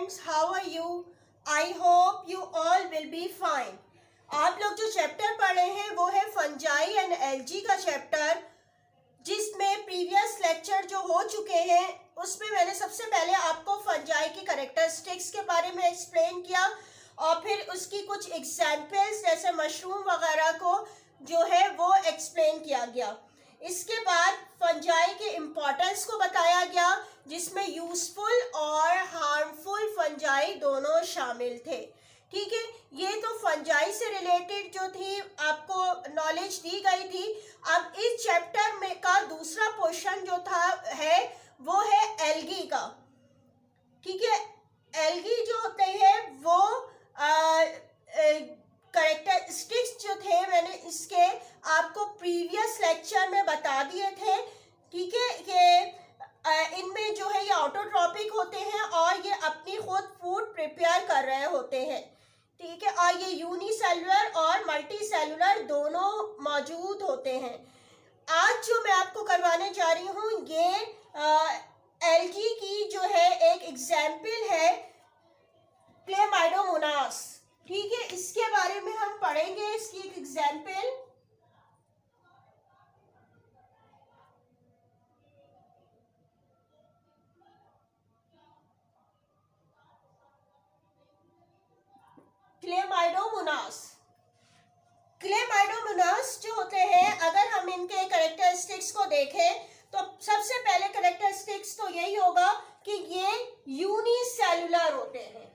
friends, how are you? I hope you all will be fine. आप लोग जो chapter पढ़ रहे हैं वो है फंजाई एंड एल्गी का चैप्टर, जिसमें प्रीवियस लेक्चर जो हो चुके हैं उसमें मैंने सबसे पहले आपको फंजाई की कैरेक्टरिस्टिक्स के बारे में एक्सप्लेन किया और फिर उसकी कुछ एग्जाम्पल्स जैसे मशरूम वगैरह को जो है वो एक्सप्लेन किया गया। इसके बाद फंजाई के इम्पोर्टेंस को बताया गया, जिसमें यूजफुल और हार्मफुल फंजाई दोनों शामिल थे। ठीक है, ये तो फंजाई से रिलेटेड जो थी आपको नॉलेज दी गई थी। अब इस चैप्टर में का दूसरा पोर्शन जो था है वो है एल्गी का। ठीक है, एल्गी जो होते हैं वो कैरेक्टरिस्टिक्स जो थे मैंने इसके आपको प्रीवियस लेक्चर में बता दिए थे। ठीक है, कि इनमें जो है ये ऑटोट्रॉपिक होते हैं और ये अपनी खुद फूड प्रिपेयर कर रहे होते हैं। ठीक है, और ये यूनिसेलुलर और मल्टी सेलुलर दोनों मौजूद होते हैं। आज जो मैं आपको करवाने जा रही हूँ ये एल्गी की जो है एक एग्जाम्पल है क्लेमाइडोमोनास। ठीक है, इसके बारे में हम पढ़ेंगे, इसकी एक एग्जाम्पल। क्लेमाइडोमोनास। क्लेमाइडोमोनास जो होते हैं, अगर हम इनके कैरेक्टरिस्टिक्स को देखें तो सबसे पहले कैरेक्टरिस्टिक्स तो यही होगा कि ये यूनिसेलुलर होते हैं।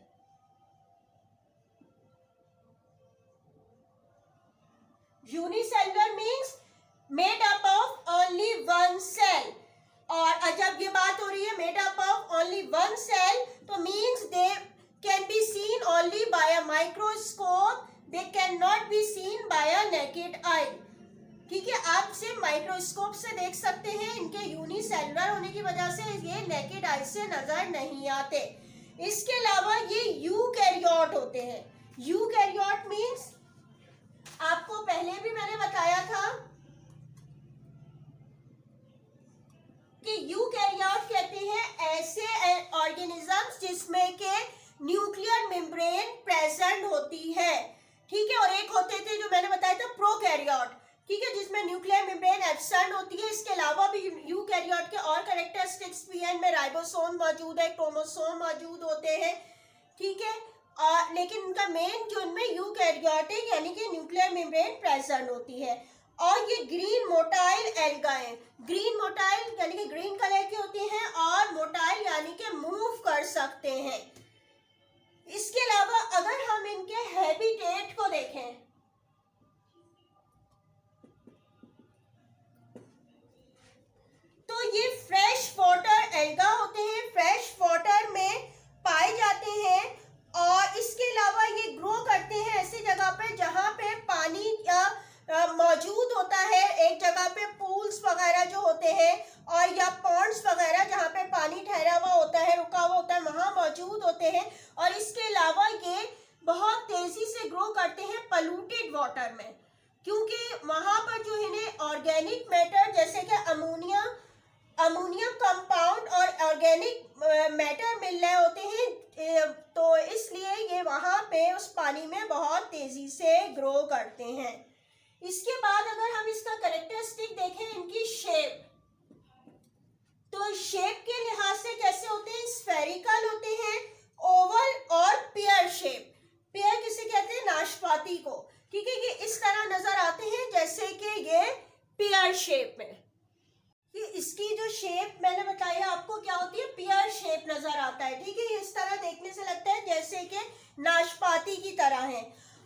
Unicellular means made up of only one cell. और जब ये बात हो रही है made up of only one cell तो means they can be seen only by a microscope, they can not be seen by a naked eye. ठीक है, आप सिर्फ माइक्रोस्कोप से देख सकते हैं, इनके यूनिसेलुलर होने की वजह से ये नेकेड आई से नजर नहीं आते। इसके अलावा ये यूकैरियोट होते हैं। यूकैरियोट मीन्स आपको पहले भी मैंने बताया था कि यूकैरियोट कहते हैं ऐसे ऑर्गेनिजम्स जिसमें के न्यूक्लियर मेम्ब्रेन प्रेजेंट होती है। ठीक है, और एक होते थे जो मैंने बताया था प्रोकैरियोट। ठीक है, जिसमें न्यूक्लियर मेम्ब्रेन एब्सेंट होती है। इसके अलावा भी यूकैरियोट के और कैरेक्टरिस्टिक्स भी हैं, इनमें राइबोसोम मौजूद है, क्रोमोसोम मौजूद होते हैं। ठीक है, लेकिन उनका मेन जो इनमें यूकैरियोटिक यानी कि न्यूक्लियर मेम्ब्रेन प्रेजेंट होती है। और ये ग्रीन मोटाइल एल्गा है। ग्रीन मोटाइल यानी कि ग्रीन कलर के होते हैं और मोटाइल यानी कि मूव कर सकते हैं। इसके अलावा अगर हम इनके हैबिटेट को देखें तो ये फ्रेश वाटर एल्गा होते हैं, फ्रेश वाटर में पाए जाते हैं। और इसके अलावा ये ग्रो करते हैं ऐसी जगह पे जहाँ पे पानी मौजूद होता है। एक जगह पे पूल्स वगैरह जो होते हैं और या पॉन्ड्स वगैरह जहाँ पे पानी ठहरा हुआ होता है, रुका हुआ होता है, वहाँ मौजूद होते हैं। और इसके अलावा ये बहुत तेजी से ग्रो करते हैं पॉल्यूटेड वाटर में, क्योंकि वहाँ पर जो इन्हें ऑर्गेनिक मैटर जैसे कि अमोनियम कंपाउंड और ऑर्गेनिक मैटर मिल रहे होते हैं, तो इसलिए ये वहाँ पे उस पानी में बहुत तेजी से ग्रो करते हैं। इसके बाद अगर हम इसका कैरेक्टरिस्टिक देखें, इनकी शेप, तो शेप के लिहाज से कैसे होते हैं, स्फेरिकल होते हैं, ओवल और पेयर शेप। पेयर किसे कहते हैं, नाशपाती को। ठीक है, ये इस तरह नजर आते हैं जैसे कि ये पेयर शेप में। कि इसकी जो शेप मैंने बताया आपको क्या होती है, पेयर शेप नजर आता है। ठीक है, इस तरह देखने से लगता है जैसे कि नाशपाती की तरह है।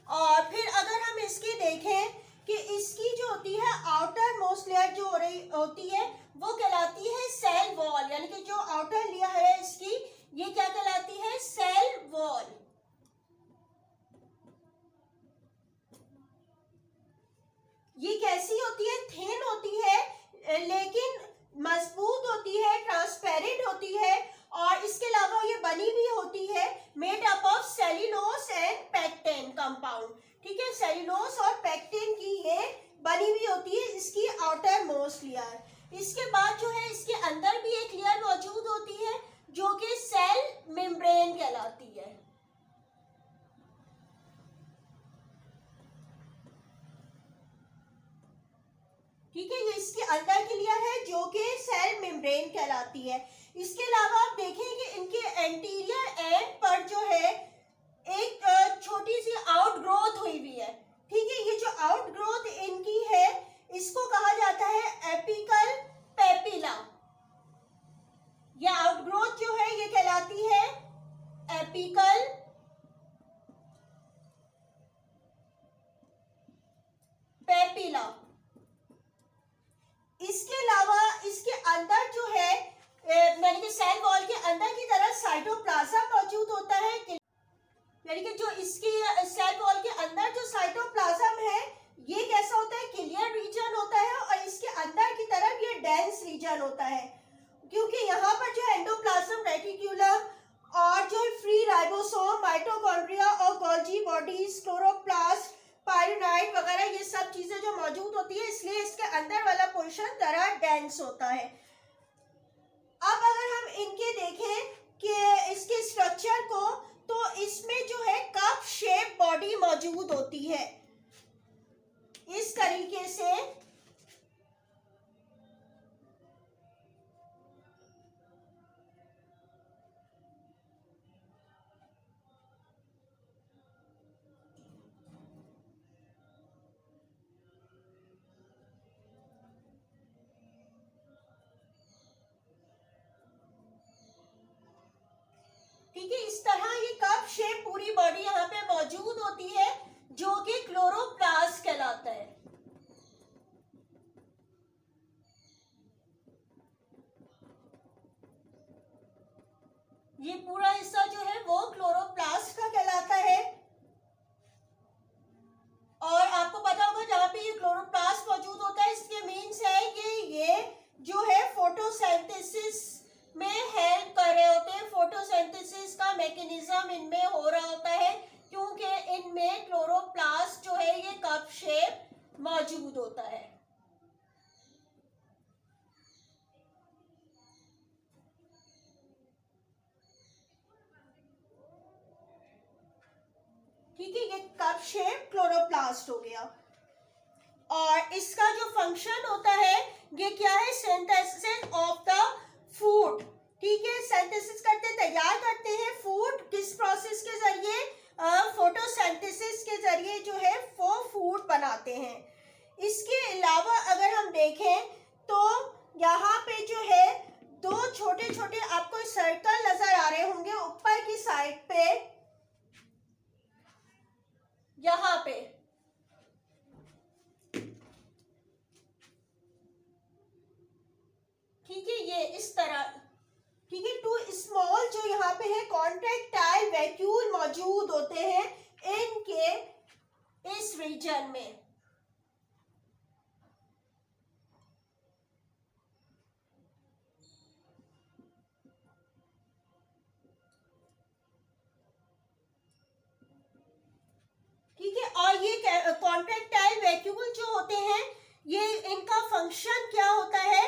और फिर अगर हम इसकी देखें कि इसकी जो होती है आउटर मोस्ट लेयर जो हो रही होती है वो कहलाती है सेल वॉल, यानी कि जो आउटर लेयर है इसकी ये क्या कहलाती है, सेल वॉल। ये कैसी होती है, थिन होती है लेकिन मजबूत होती है, ट्रांसपेरेंट होती है। और इसके अलावा ये बनी भी होती है made up of cellulose and pectin compound. ठीक है, सेल्यूलोज और पेक्टिन की ये बनी हुई होती है इसकी आउटर मोस्ट लेयर। इसके बाद जो है इसके अंदर भी एक लेयर मौजूद होती है जो कि सेल मेम्ब्रेन कहलाती है। मेम्ब्रेन कहलाती है। इसके अलावा आप देखें कि इनके एंटीरियर एंड पर जो है एक छोटी सी आउटग्रोथ हुई हुई है। ठीक है, ये जो आउटग्रोथ इनकी है इसको कहा जाता है एपिकल पेपिला। ये आउटग्रोथ जो है ये कहलाती है एपिकल पेपिला। इसके अलावा इसके अंदर जो है यानी कि सेल वॉल के अंदर की तरफ साइटोप्लाज्म मौजूद होता है। यानी कि जो इसकी सेल वॉल के अंदर जो साइटोप्लाज्म है ये कैसा होता है, क्लियर रीजन होता है, और इसके अंदर की तरफ ये डेंस रीजन होता है, क्योंकि यहाँ पर जो एंडोप्लाज्म रेटिक्यूलम और जो फ्री राइबोसोम, माइटोकॉन्ड्रिया और गोल्जी बॉडीज, क्लोरोप्लास्ट, पायरोनाइट वगैरह ये सब चीजें जो मौजूद होती है, इसलिए इसके अंदर वाला पोर्शन जरा डेंस होता है। अब अगर हम इनके देखें कि इसके स्ट्रक्चर को, तो इसमें जो है कप शेप बॉडी मौजूद होती है इस तरीके से। ठीक है, इस तरह ये कप शेप पूरी बॉडी यहाँ पे मौजूद होती है जो कि क्लोरोप्लास्ट कहलाता है। ये पूरा हिस्सा जो है वो क्लोरोप्लास्ट का कहलाता है। और आपको पता होगा जहाँ पे ये क्लोरोप्लास्ट मौजूद होता है इसके मीन्स है कि ये जो है फोटोसिंथेसिस में हेल्प कर रहे होते हैं। फोटोसिंथेसिस का मैकेनिज्म इनमें हो रहा होता है क्योंकि इनमें क्लोरोप्लास्ट जो है ये कप शेप मौजूद होता है। ठीक है, ये कप शेप क्लोरोप्लास्ट हो गया। और इसका जो फंक्शन होता है ये क्या है, सिंथेसिस ऑफ द फूड। ठीक है, सिंथेसिस करते, तैयार करते हैं फूड, किस प्रोसेस के जरिए, फोटोसिंथेसिस के जरिए जो है वो फूड बनाते हैं। इसके अलावा अगर हम देखें तो यहाँ पे जो है दो छोटे छोटे आपको सर्कल नजर आ रहे होंगे ऊपर की साइड पे, यहाँ पे। ठीक है, ये इस तरह। ठीक है, टू स्मॉल जो यहाँ पे है कॉन्ट्रैक्टाइल वैक्यूल मौजूद होते हैं इनके इस रीजन में। ठीक है, और ये कॉन्ट्रैक्टाइल वैक्यूल जो होते हैं ये इनका फंक्शन क्या होता है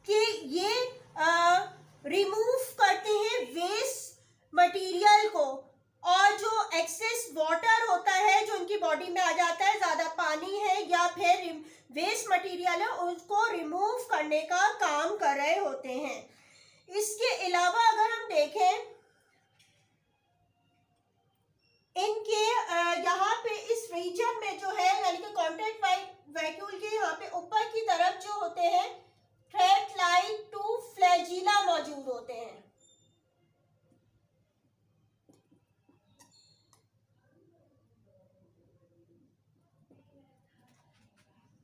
कि ये रिमूव करते हैं वेस्ट मटेरियल को, और जो एक्सेस वाटर होता है जो उनकी बॉडी में आ जाता है, ज्यादा पानी है या फिर वेस्ट मटेरियल है, उसको रिमूव करने का काम कर रहे होते हैं। इसके अलावा अगर हम देखें इनके यहाँ पे इस रीजन में जो है यानी कि कॉन्ट्रैक्ट वैक्यूल के यहाँ पे ऊपर की तरफ जो होते हैं थ्रेड लाइक टू फ्लैजिला मौजूद होते हैं।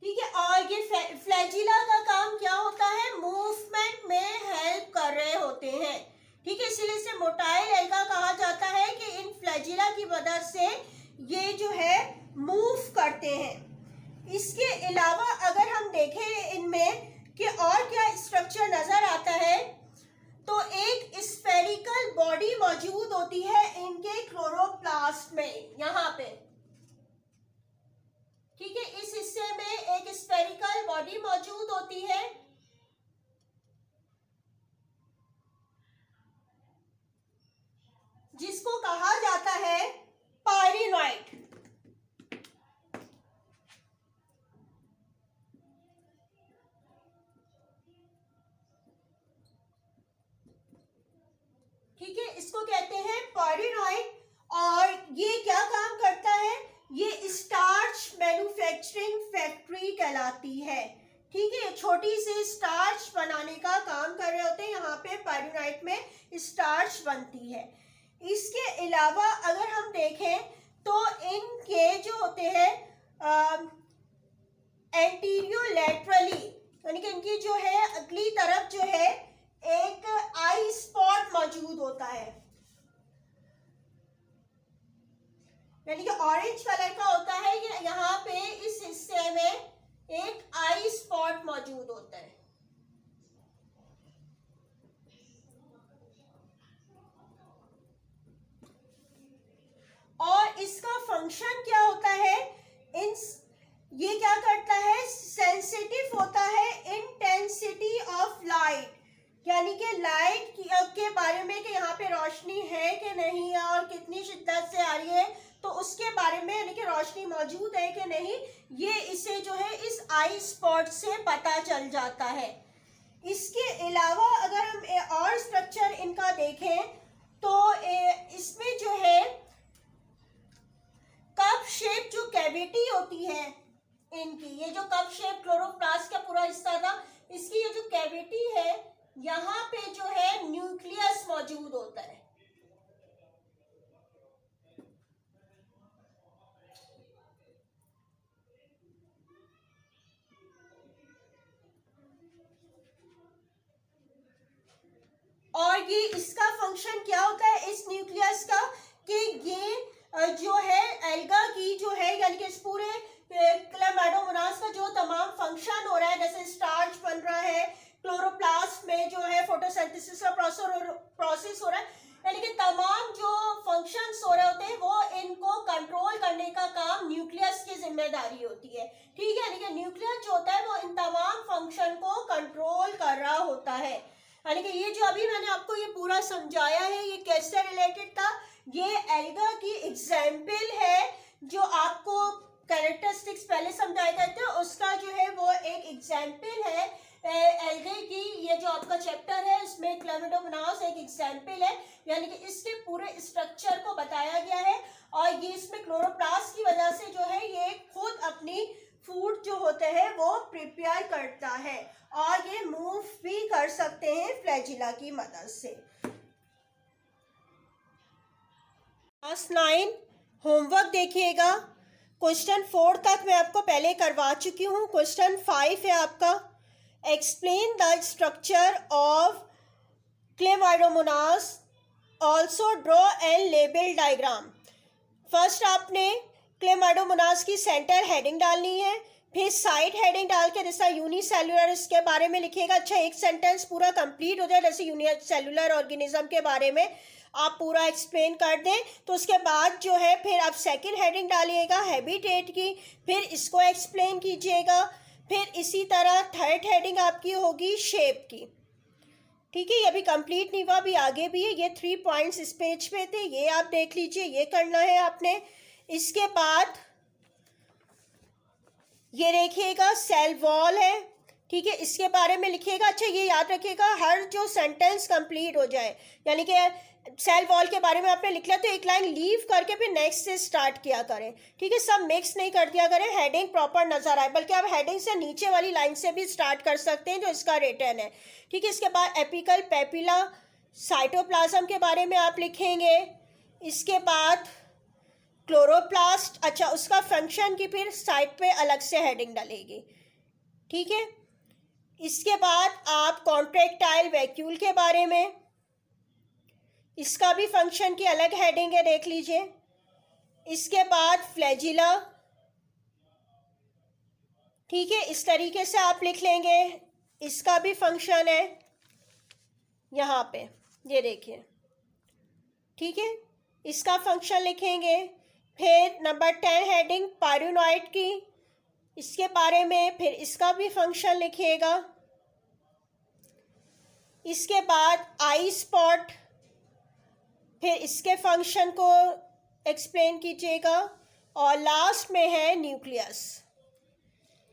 ठीक है, और ये फ्लैजिला का काम क्या होता है, मूवमेंट में हेल्प कर रहे होते हैं। ठीक है, इसलिए इसे मोटाइल एल्गा कहा जाता है कि इन फ्लैजिला की मदद से ये जो है मूव करते हैं। इसके अलावा अगर हम देखें इनमें कि और क्या स्ट्रक्चर नजर आता है, तो एक स्फेरिकल बॉडी मौजूद होती है इनके क्लोरोप्लास्ट में, यहाँ पे। ठीक है, इस हिस्से में एक स्फेरिकल बॉडी मौजूद होती है जिसको कहा जाता है पायरिनॉइड। बनती है। इसके अलावा अगर हम देखें तो इनके जो होते हैं एंटीरियोलैटरली, यानी कि इनकी जो है अगली तरफ जो है एक आई स्पॉट मौजूद होता है, यानी कि ऑरेंज कलर का होता है। यहाँ पे इस हिस्से में एक आई स्पॉट मौजूद होता है। और इसका फंक्शन क्या होता है, ये क्या करता है, सेंसिटिव होता है इंटेंसिटी ऑफ लाइट, यानी कि लाइट के बारे में कि यहाँ पे रोशनी है कि नहीं है और कितनी शिद्दत से आ रही है, तो उसके बारे में, यानी कि रोशनी मौजूद है कि नहीं, ये इसे जो है इस आई स्पॉट से पता चल जाता है। इसके अलावा अगर हम और स्ट्रक्चर इनका देखें तो इसमें जो है कप शेप जो कैविटी होती है इनकी, ये जो कप शेप क्लोरोप्लास्ट का पूरा हिस्सा था, इसकी ये जो कैविटी है, यहाँ पे जो है न्यूक्लियस मौजूद होता है। और ये इसका फंक्शन क्या होता है इस न्यूक्लियस का, कि ये जो है एल्गा की जो है, यानी कि इस पूरे क्लेमाइडोमोनास का जो तमाम फंक्शन हो रहा है, जैसे स्टार्च बन रहा है, क्लोरोप्लास्ट में जो है फोटोसिंथेसिस का प्रोसेस हो रहा है, यानी कि तमाम जो फंक्शंस हो रहे होते हैं वो इनको कंट्रोल करने का काम न्यूक्लियस की जिम्मेदारी होती है। ठीक है, यानी कि न्यूक्लियस जो होता है वो इन तमाम फंक्शन को कंट्रोल कर रहा होता है। यानी कि ये जो अभी मैंने आपको ये पूरा समझाया है, ये कैसे रिलेटेड था, ये एल्गा की एग्जाम्पल है, जो आपको कैरेक्टरिस्टिक्स पहले समझाए गए थे, उसका जो है वो एक एग्जाम्पल है एल्गे की। ये जो आपका चैप्टर है इसमें क्लेमाइडोमोनास एक एग्जाम्पल है, यानी कि इसके पूरे स्ट्रक्चर को बताया गया है। और ये इसमें क्लोरोप्लास्ट की वजह से जो है ये खुद अपनी फूड जो होते हैं वो प्रिपेयर करता है, और ये मूव भी कर सकते हैं फ्लैजिला की मदद से। क्लास 9 होमवर्क देखिएगा। क्वेश्चन 4 तक मैं आपको पहले करवा चुकी हूँ। क्वेश्चन 5 है आपका, explain the structure of Chlamydomonas, also draw and label diagram. First आपने क्लेमाइडोमोनास की सेंटर हेडिंग डालनी है, फिर साइड हेडिंग डाल के जैसा यूनिसेल्युलर इसके बारे में लिखिएगा। अच्छा, एक सेंटेंस पूरा कंप्लीट हो जाए, जैसे यूनिसेल्युलर ऑर्गेनिज्म के बारे में आप पूरा एक्सप्लेन कर दें, तो उसके बाद जो है फिर आप सेकंड हेडिंग डालिएगा हैबिटेट की, फिर इसको एक्सप्लेन कीजिएगा। फिर इसी तरह थर्ड हेडिंग आपकी होगी शेप की। ठीक है, ये अभी कंप्लीट नहीं हुआ, अभी आगे भी है। ये 3 पॉइंट्स इस पेज पे थे, ये आप देख लीजिए, ये करना है आपने। इसके बाद ये देखिएगा सेल वॉल है, ठीक है, इसके बारे में लिखिएगा। अच्छा, ये याद रखिएगा हर जो सेंटेंस कंप्लीट हो जाए, यानी कि सेल वॉल के बारे में आपने लिख लिया तो एक लाइन लीव करके फिर नेक्स्ट से स्टार्ट किया करें। ठीक है, सब मिक्स नहीं कर दिया करें, हेडिंग प्रॉपर नजर आए, बल्कि आप हेडिंग से नीचे वाली लाइन से भी स्टार्ट कर सकते हैं जो इसका रिटर्न है। ठीक है, इसके बाद एपिकल पेपिला साइटोप्लाज्म के बारे में आप लिखेंगे। इसके बाद क्लोरोप्लास्ट, अच्छा उसका फंक्शन की फिर साइड पे अलग से हेडिंग डलेगी। ठीक है, इसके बाद आप कॉन्ट्रैक्टाइल वैक्यूल के बारे में, इसका भी फंक्शन की अलग हेडिंग है, देख लीजिए। इसके बाद फ्लैजिला, ठीक है, इस तरीके से आप लिख लेंगे, इसका भी फंक्शन है यहाँ पे, ये देखिए। ठीक है, इसका फंक्शन लिखेंगे। फिर नंबर 10 हेडिंग पायरोनोइड की, इसके बारे में, फिर इसका भी फंक्शन लिखिएगा। इसके बाद आई स्पॉट, फिर इसके फंक्शन को एक्सप्लेन कीजिएगा, और लास्ट में है न्यूक्लियस।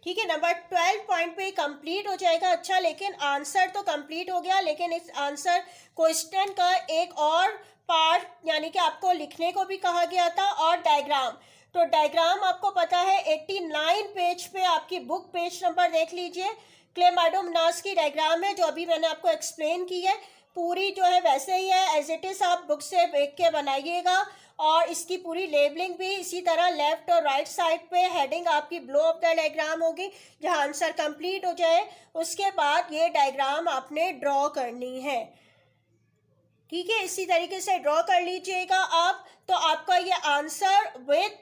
ठीक है, नंबर 12 पॉइंट पे कंप्लीट हो जाएगा। अच्छा, लेकिन आंसर तो कंप्लीट हो गया, लेकिन इस आंसर क्वेश्चन का एक और पार्ट, यानी कि आपको लिखने को भी कहा गया था, और डायग्राम। तो डायग्राम आपको पता है 89 पेज पे, आपकी बुक पेज नंबर देख लीजिए, क्लेमाइडोमोनास की डायग्राम है जो अभी मैंने आपको एक्सप्लेन की है। पूरी जो है वैसे ही है, एज इट इज़ आप बुक से देख के बनाइएगा। और इसकी पूरी लेबलिंग भी इसी तरह लेफ्ट और राइट साइड पे हेडिंग आपकी ब्लो ऑफ द डायग्राम होगी, जहाँ आंसर कंप्लीट हो जाए उसके बाद ये डायग्राम आपने ड्रॉ करनी है। ठीक है, इसी तरीके से ड्रॉ कर लीजिएगा आप, तो आपका ये आंसर विद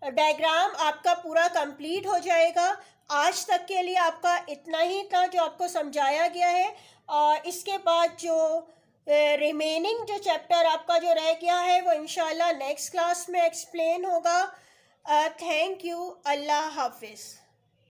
डायग्राम आपका पूरा कंप्लीट हो जाएगा। आज तक के लिए आपका इतना ही था जो आपको समझाया गया है, और इसके बाद जो रिमेनिंग जो चैप्टर आपका जो रह गया है वो इंशाल्लाह नेक्स्ट क्लास में एक्सप्लेन होगा। थैंक यू, अल्लाह हाफिज़।